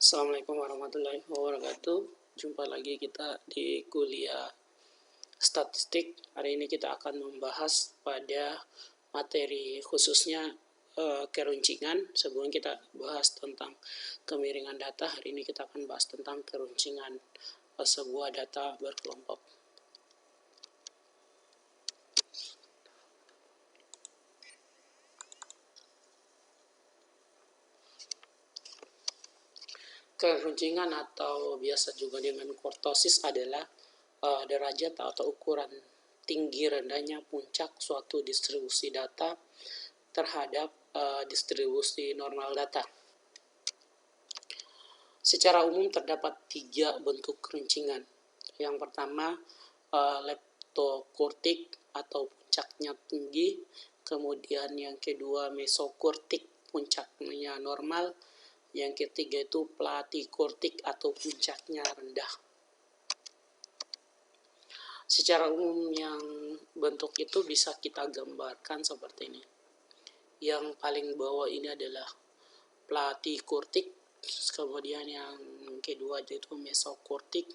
Assalamualaikum warahmatullahi wabarakatuh. Jumpa lagi kita di kuliah statistik. Hari ini kita akan membahas pada materi khususnya keruncingan. Sebelum kita bahas tentang kemiringan data, hari ini kita akan bahas tentang keruncingan sebuah data berkelompok. Keruncingan atau biasa juga dengan kurtosis adalah derajat atau ukuran tinggi rendahnya puncak suatu distribusi data terhadap distribusi normal data. Secara umum terdapat 3 bentuk keruncingan. Yang pertama, leptokurtik atau puncaknya tinggi. Kemudian yang kedua, mesokurtik, puncaknya normal. Yang ketiga itu platikurtik atau puncaknya rendah. Secara umum yang bentuk itu bisa kita gambarkan seperti ini. Yang paling bawah ini adalah platikurtik, kemudian yang kedua yaitu mesokurtik,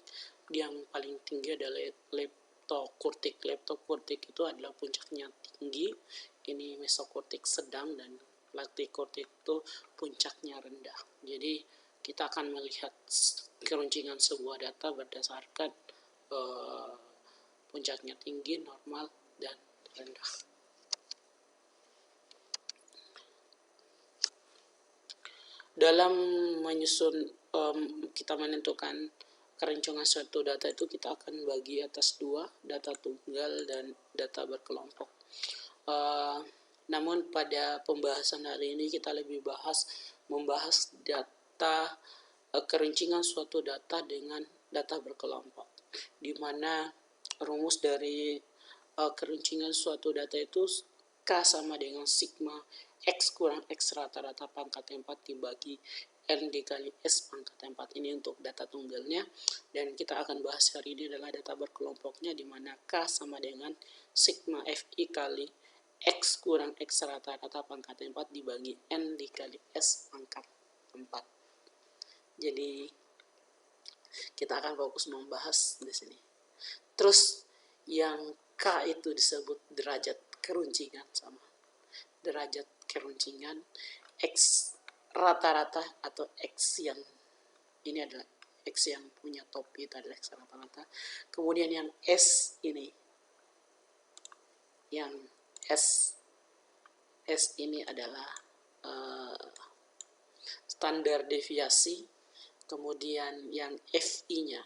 yang paling tinggi adalah leptokurtik. Leptokurtik itu adalah puncaknya tinggi, ini mesokurtik sedang, dan platikurtik itu puncaknya rendah. Jadi kita akan melihat keruncingan sebuah data berdasarkan puncaknya tinggi, normal, dan rendah. Dalam menyusun kita menentukan keruncingan suatu data itu kita akan bagi atas 2, data tunggal dan data berkelompok. Namun pada pembahasan hari ini kita lebih membahas data keruncingan suatu data dengan data berkelompok, di mana rumus dari keruncingan suatu data itu K sama dengan sigma X kurang X rata-rata pangkat 4 dibagi N dikali S pangkat 4. Ini untuk data tunggalnya, dan kita akan bahas hari ini adalah data berkelompoknya, di mana K sama dengan sigma Fi kali X kurang X rata-rata pangkat 4 dibagi N dikali S pangkat 4. Jadi kita akan fokus membahas di sini. Terus yang K itu disebut derajat keruncingan, sama derajat keruncingan X rata-rata atau X yang ini adalah X yang punya topi, itu adalah X rata-rata. Kemudian yang S ini, yang S ini adalah standar deviasi. Kemudian yang FI-nya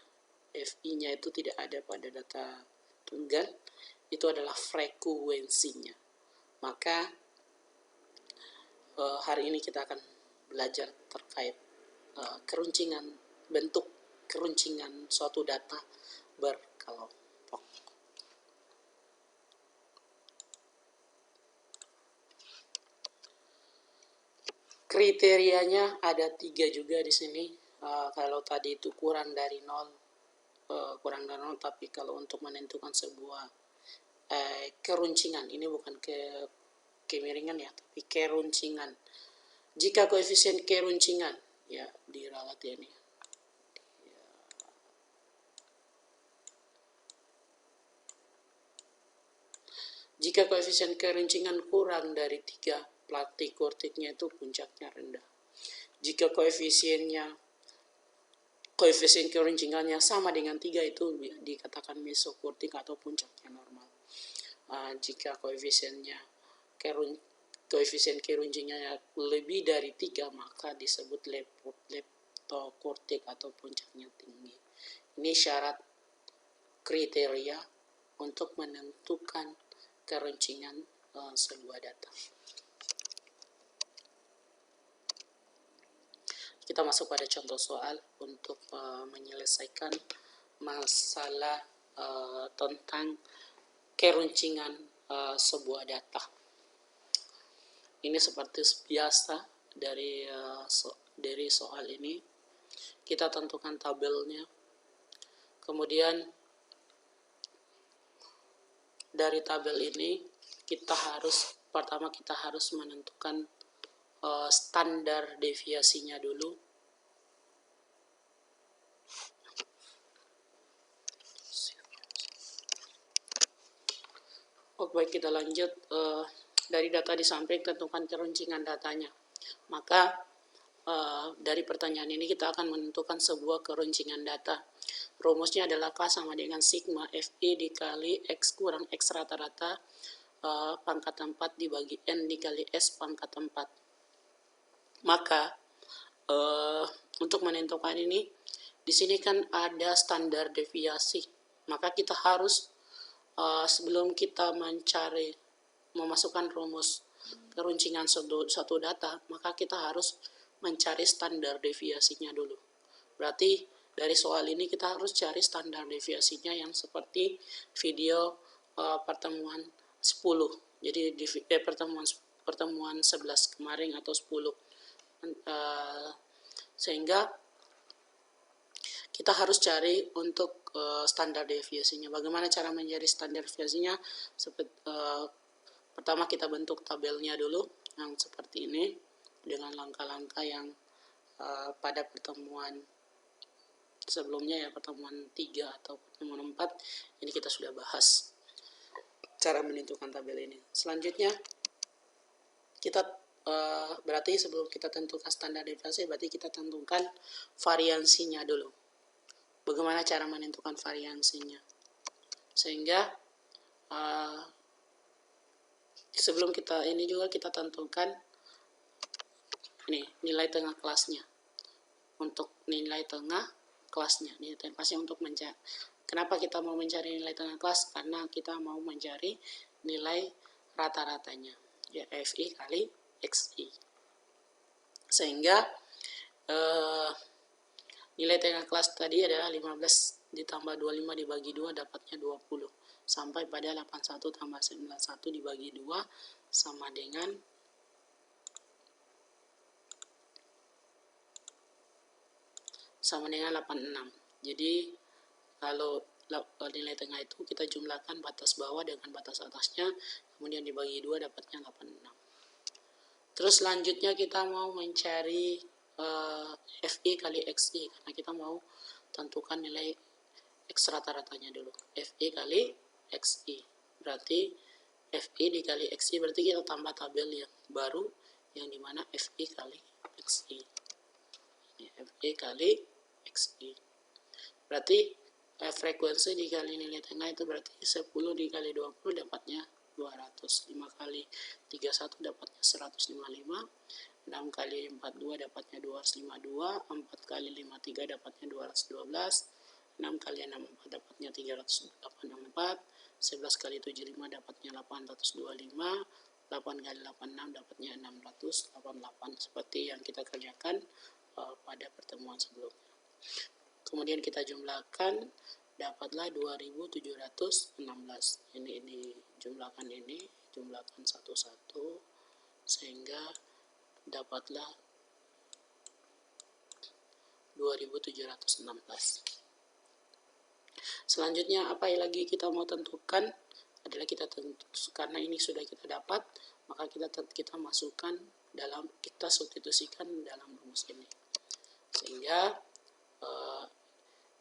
itu tidak ada pada data tunggal, itu adalah frekuensinya. Maka hari ini kita akan belajar terkait keruncingan, bentuk keruncingan suatu data berkelompok. Kriterianya ada 3 juga di sini. Kalau tadi itu kurang dari 0, tapi kalau untuk menentukan sebuah keruncingan, ini bukan kemiringan ya, tapi keruncingan. Jika koefisien keruncingan, ya diralat ya nih, jika koefisien keruncingan kurang dari 3, platikurtiknya itu puncaknya rendah. Jika koefisien keruncingannya sama dengan 3, itu dikatakan mesokurtik atau puncaknya normal. Jika koefisien keruncingannya lebih dari 3, maka disebut leptokurtik atau puncaknya tinggi. Ini syarat kriteria untuk menentukan keruncingan sebuah data. Kita masuk pada contoh soal untuk menyelesaikan masalah tentang keruncingan sebuah data. Ini seperti biasa dari soal ini, kita tentukan tabelnya. Kemudian dari tabel ini kita harus menentukan standar deviasinya dulu. Baik, kita lanjut. Dari data di samping tentukan keruncingan datanya. Maka dari pertanyaan ini kita akan menentukan sebuah keruncingan data. Rumusnya adalah K sama dengan sigma FI dikali X kurang X rata-rata pangkat 4 dibagi N dikali S pangkat 4. Maka untuk menentukan ini, di sini kan ada standar deviasi. Maka kita harus sebelum kita memasukkan rumus keruncingan suatu data, maka kita harus mencari standar deviasinya dulu. Berarti dari soal ini kita harus cari standar deviasinya yang seperti video pertemuan 10. Jadi pertemuan 11 kemarin atau 10. Sehingga kita harus cari untuk standar deviasinya. Bagaimana cara mencari standar deviasinya? Pertama kita bentuk tabelnya dulu yang seperti ini dengan langkah-langkah yang pada pertemuan sebelumnya, ya pertemuan 3 atau pertemuan 4 ini kita sudah bahas cara menentukan tabel ini. Selanjutnya kita berarti sebelum kita tentukan standar deviasi, berarti kita tentukan variansinya dulu. Bagaimana cara menentukan variansinya? Sehingga sebelum kita ini juga kita tentukan ini nilai tengah kelasnya. Untuk nilai tengah kelasnya, nilai tengah kelasnya untuk mencari. Kenapa kita mau mencari nilai tengah kelas? Karena kita mau mencari nilai rata-ratanya, ya FI kali XI. Sehingga nilai tengah kelas tadi adalah 15 ditambah 25 dibagi 2 dapatnya 20. Sampai pada 81 tambah 91 dibagi 2 sama dengan 86. Jadi kalau nilai tengah itu kita jumlahkan batas bawah dengan batas atasnya, kemudian dibagi 2 dapatnya 86. Terus selanjutnya kita mau mencari FI kali XI, karena kita mau tentukan nilai X rata-ratanya dulu. FI kali XI berarti FI dikali XI, berarti kita tambah tabel yang baru yang dimana FI kali XI. FI kali XI berarti frekuensi dikali nilai tengah itu berarti 10 dikali 20 dapatnya 200. 5 kali 31 dapatnya 155. 6 kali 42 dapatnya 252. 4 kali 53 dapatnya 212. 6 kali 64 dapatnya 384. 11 kali 75 dapatnya 825. 8 kali 86 dapatnya 688, seperti yang kita kerjakan pada pertemuan sebelumnya. Kemudian kita jumlahkan, dapatlah 2716. Ini dijumlahkan, ini jumlahkan satu-satu sehingga dapatlah 2716. Selanjutnya apa yang lagi kita mau tentukan adalah karena ini sudah kita dapat, maka kita masukkan kita substitusikan dalam rumus ini. Sehingga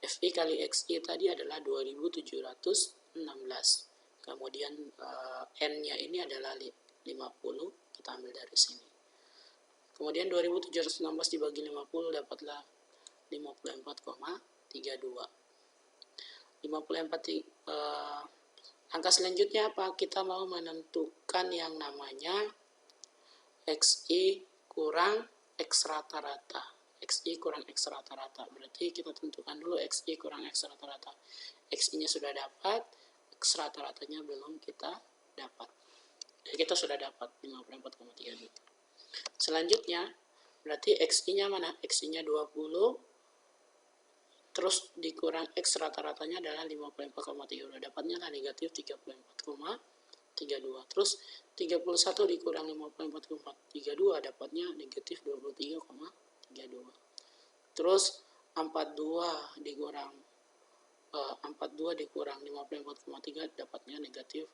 FI kali XI tadi adalah 2716. Kemudian N-nya ini adalah 50, kita ambil dari sini. Kemudian 2716 dibagi 50 dapatlah 54,32. Angka selanjutnya apa? Kita mau menentukan yang namanya XI kurang X rata-rata. XI kurang X rata-rata. Berarti kita tentukan dulu XI kurang X rata-rata. XI-nya sudah dapat, X rata-ratanya belum kita dapat. Kita sudah dapat 54,32. Selanjutnya, berarti XI-nya mana? XI-nya 20, terus dikurang X rata-ratanya adalah 54,32. Dapatnya lah negatif 34,32. Terus 31 dikurang 54,32 dapatnya negatif 23,32. Terus 42 dikurang 54,3 dapatnya negatif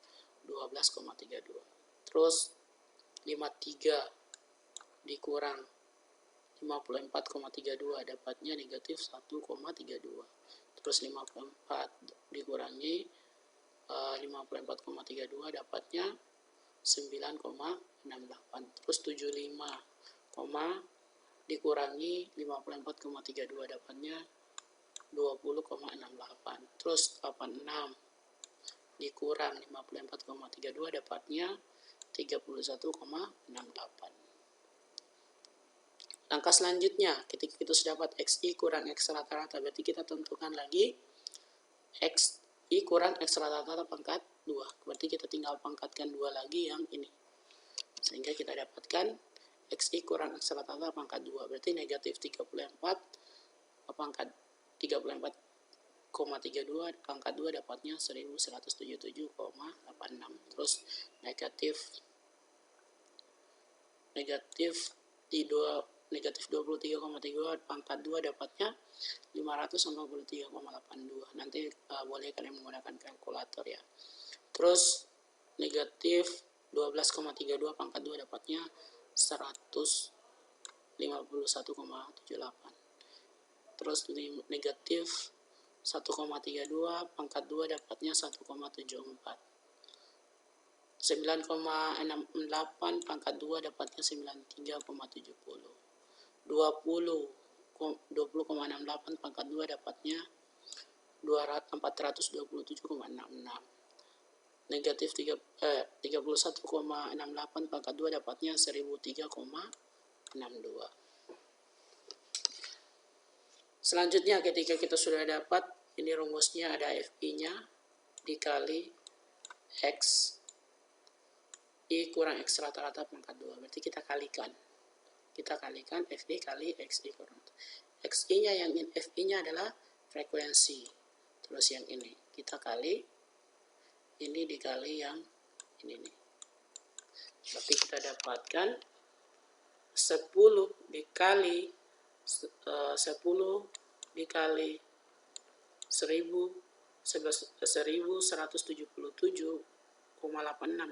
12,32. Terus 53 dikurang 54,32 dapatnya negatif 1,32. Terus 54 dikurangi 54,32 dapatnya 9,68. Terus 75, dikurangi 54,32 dapatnya 20,68. Terus 86 dikurang 54,32 dapatnya 31,68. Langkah selanjutnya, ketika kita sudah dapat XI kurang X rata-rata, berarti kita tentukan lagi XI kurang X rata-rata pangkat 2. Berarti kita tinggal pangkatkan 2 lagi yang ini. Sehingga kita dapatkan XI kurang X rata-rata pangkat 2. Berarti negatif 34 pangkat 34,32 pangkat 2 dapatnya 1177,86. Terus negatif 23,3 pangkat 2 dapatnya 543,82. Nanti boleh kalian menggunakan kalkulator ya. Terus negatif 12,32 pangkat 2 dapatnya 151,78. Terus negatif 1,32 pangkat 2 dapatnya 1,74. 9,68 pangkat 2 dapatnya 93,70. 20,68 pangkat 2 dapatnya 427,66. Negatif 31,68 pangkat 2 dapatnya 1003,62. Selanjutnya ketika kita sudah dapat, ini rumusnya ada FI-nya dikali X I kurang X rata-rata pangkat 2. Berarti kita kalikan FI kali XI kurang. XI-nya yang FI-nya adalah frekuensi. Terus yang ini kita kali ini dikali yang ini nih. Berarti kita dapatkan 10 dikali 1177,86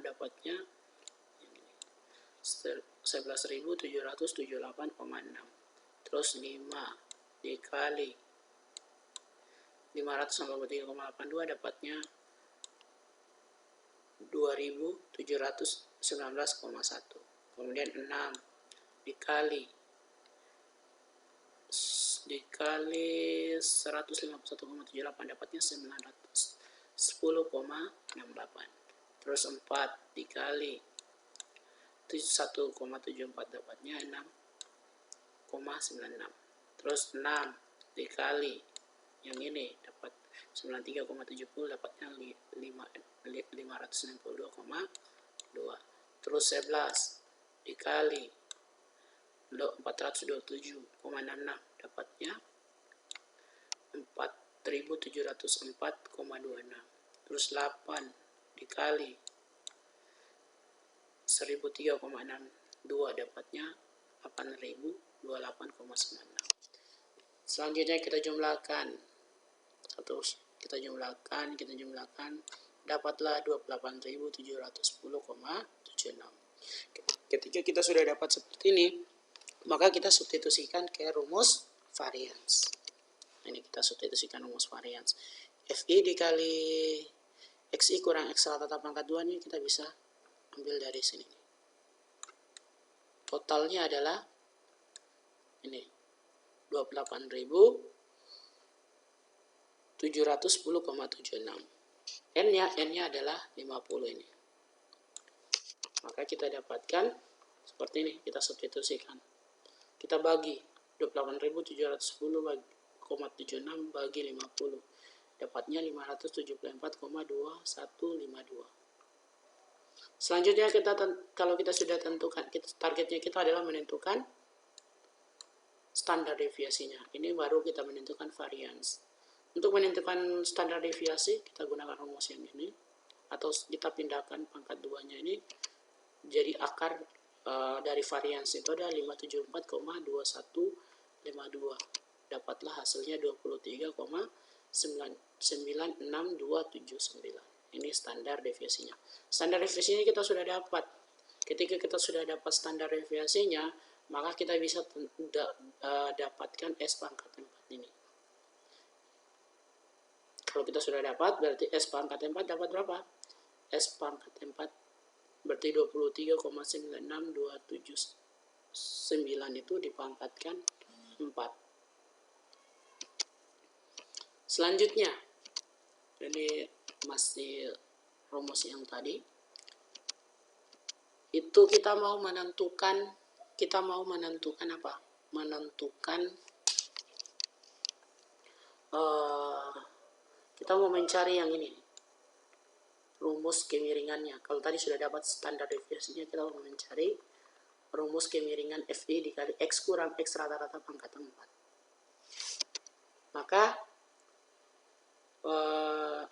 dapatnya 11.778,6. Terus 5 dikali 583,82 dapatnya 2.719,1. Kemudian 6 dikali 151,78 dapatnya 910,68. Terus 4 dikali 1,74 dapatnya 6,96. Terus 6 dikali yang ini dapat 93,70 dapatnya 562,2. Terus 11 dikali 427,66 dapatnya 4.704,26. Terus 8 dikali 1003,62 dapatnya 8.028,96. Selanjutnya kita jumlahkan dapatlah 28.710,76. Ketika kita sudah dapat seperti ini, maka kita substitusikan ke rumus varians. Ini kita substitusikan rumus varians. FI dikali XI kurang X rata-rata pangkat 2 ini kita bisa ambil dari sini. Totalnya adalah ini 28.710,76. N-nya adalah 50 ini. Maka kita dapatkan seperti ini, kita substitusikan. Kita bagi 28.710,76 bagi 50. Dapatnya 574,2152. Selanjutnya kalau kita sudah tentukan, targetnya kita adalah menentukan standar deviasinya. Ini baru kita menentukan varians. Untuk menentukan standar deviasi, kita gunakan rumus yang ini. Atau kita pindahkan pangkat 2-nya ini jadi akar dari varians itu ada 574,2152. Dapatlah hasilnya 23,96279. Ini standar deviasinya. Standar deviasinya kita sudah dapat. Ketika kita sudah dapat standar deviasinya, maka kita bisa dapatkan S pangkat 4 ini. Kalau kita sudah dapat, berarti S pangkat 4 dapat berapa? S pangkat 4 berarti 23,96279 itu dipangkatkan 4. Selanjutnya, ini masih rumus yang tadi. Itu kita mau menentukan apa? Menentukan kita mau mencari yang ini, rumus kemiringannya. Kalau tadi sudah dapat standar deviasinya, kita mau mencari rumus kemiringan FI dikali X kurang X rata-rata pangkat 4. Maka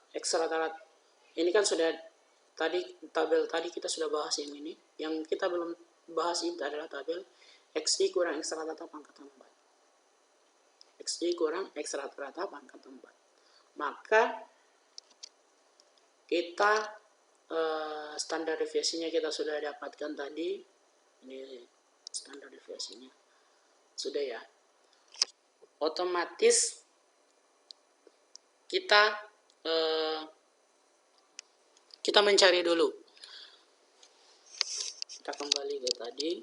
X rata-rata ini kan sudah tadi, tabel tadi kita sudah bahas yang ini. Yang kita belum bahas ini adalah tabel XI kurang X rata-rata pangkat 4. XI kurang X rata-rata pangkat 4. Maka kita standar deviasinya kita sudah dapatkan tadi. Ini standar deviasinya sudah ya. Otomatis kita mencari dulu. Kita kembali ke tadi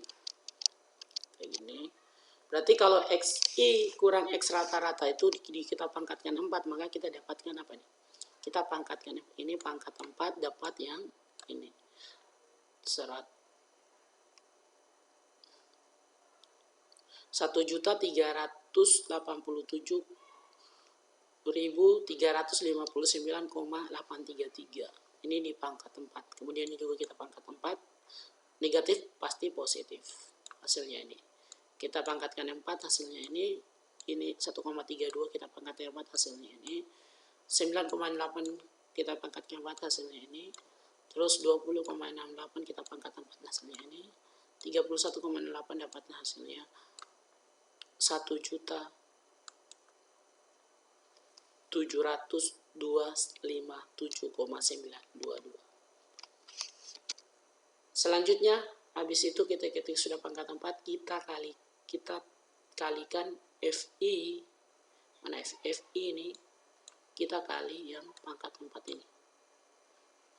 kayak gini. Berarti kalau XI kurang X rata-rata itu kita pangkatkan 4, maka kita dapatkan apa nih? Kita pangkatkan ini pangkat 4 dapat yang ini. 1.357.359,833. Ini di pangkat 4. Kemudian ini juga kita pangkat 4. Negatif pasti positif hasilnya ini. Kita pangkatkan 4 hasilnya ini 1,32 kita pangkatkan 4 hasilnya ini. 9,8 kita pangkatkan 4 hasilnya ini. Terus 20,68 kita pangkat 4 hasilnya ini. 31,8 dapatnya hasilnya 1.700.257,922. Selanjutnya, habis itu kita ketik sudah pangkat 4, kita kalikan FI. Mana FI ini? Kita kali yang pangkat 4 ini.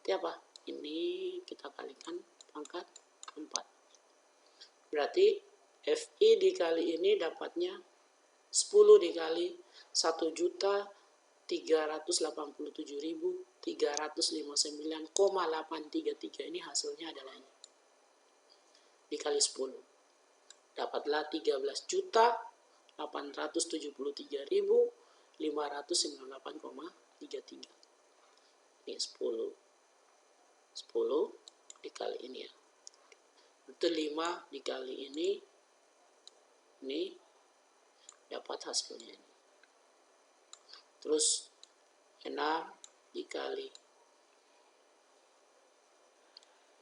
Berarti apa? Ini kita kalikan pangkat 4. Berarti FI dikali ini dapatnya 10 dikali 1.387.359,833. Ini hasilnya adalah ini. Dikali 10. Dapatlah 13.873.598,33. Ini 10 dikali ini ya. Itu 5 dikali ini dapat hasilnya ini. Terus 6 dikali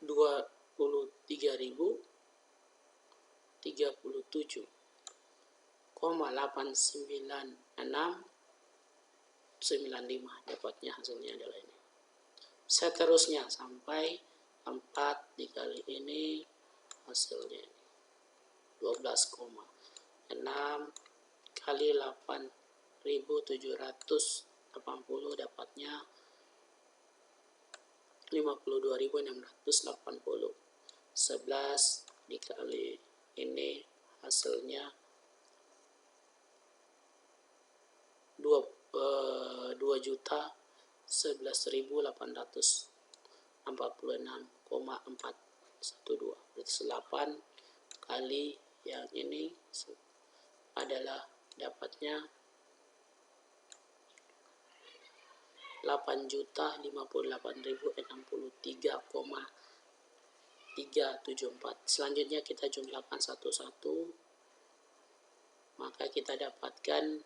23.037,89695 dapatnya hasilnya adalah ini. Seterusnya sampai 4 dikali ini hasilnya 12,6 kali 8.780 dapatnya 52.680. 11 dikali ini hasilnya 2.11.846,412. Berarti 8 kali yang ini adalah dapatnya 8.058.063,374. Selanjutnya kita jumlahkan satu-satu, maka kita dapatkan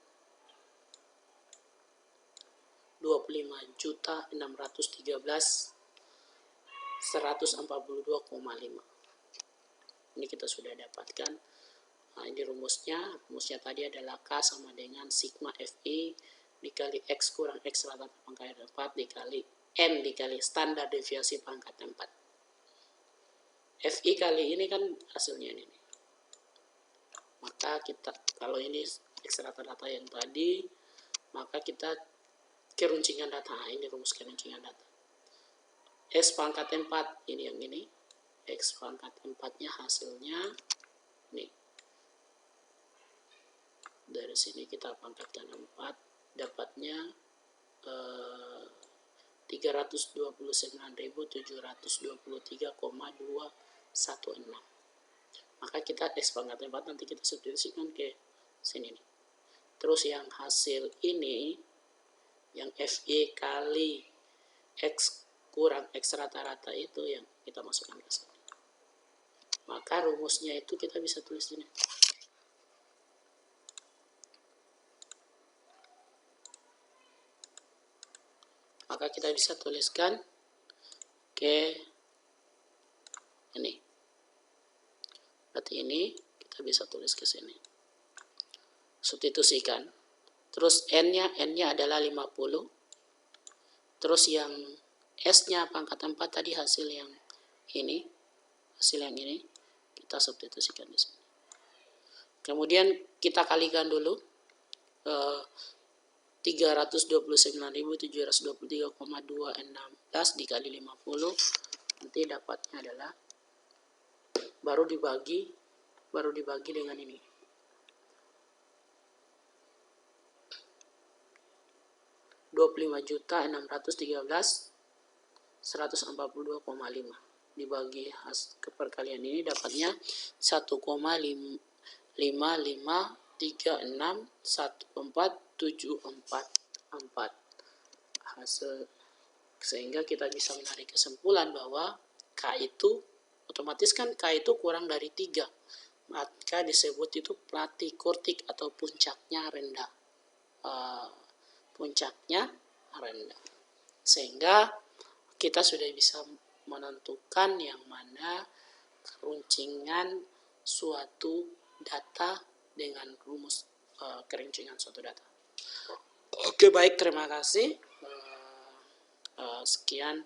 25.613.142,5. Ini kita sudah dapatkan. Nah, ini rumusnya tadi adalah K sama dengan sigma FI dikali X kurang X rata-rata pangkat 4 dikali N dikali standar deviasi pangkat 4. FI kali ini kan hasilnya ini. Maka kita, kalau ini X rata-rata yang tadi, maka kita keruncingan data. Ini rumus keruncingan data. X pangkat 4, ini yang ini. X pangkat 4-nya hasilnya nih. Dari sini kita pangkatkan 4, dapatnya 329.723,216. Maka kita X pangkat 4 nanti kita substitusikan ke sini nih. Terus yang hasil ini, yang FY kali X kurang X rata-rata itu yang kita masukkan ke sini. Maka rumusnya itu kita bisa tulis ini. Maka kita bisa tuliskan ke ini. Berarti ini kita bisa tulis ke sini. Substitusikan. Terus N-nya adalah 50. Terus yang S-nya pangkat 4 tadi hasil yang ini. Hasil yang ini kita substitusikan di sini. Kemudian kita kalikan dulu 329.723,216 dikali 50, nanti dapatnya adalah baru dibagi dengan ini. $25.613.142,5 dibagi ke perkalian ini dapatnya 1,55361474 hasil, sehingga kita bisa menarik kesimpulan bahwa K itu otomatis kan K itu kurang dari 3, maka disebut itu platykortik atau puncaknya rendah. Sehingga kita sudah bisa menentukan yang mana keruncingan suatu data dengan rumus keruncingan suatu data. Oke, baik, terima kasih. Sekian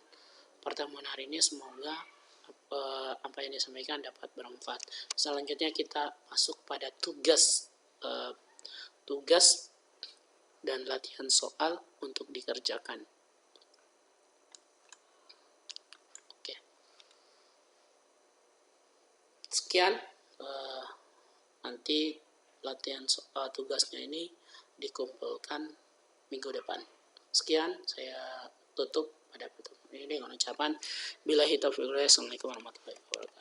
pertemuan hari ini, semoga apa yang disampaikan dapat bermanfaat. Selanjutnya kita masuk pada tugas dan latihan soal untuk dikerjakan. Oke. Sekian, nanti latihan tugasnya ini dikumpulkan minggu depan. Sekian, saya tutup pada pertemuan ini dengan ucapan billahi taufiq wal hidayah. Assalamualaikum warahmatullahi wabarakatuh.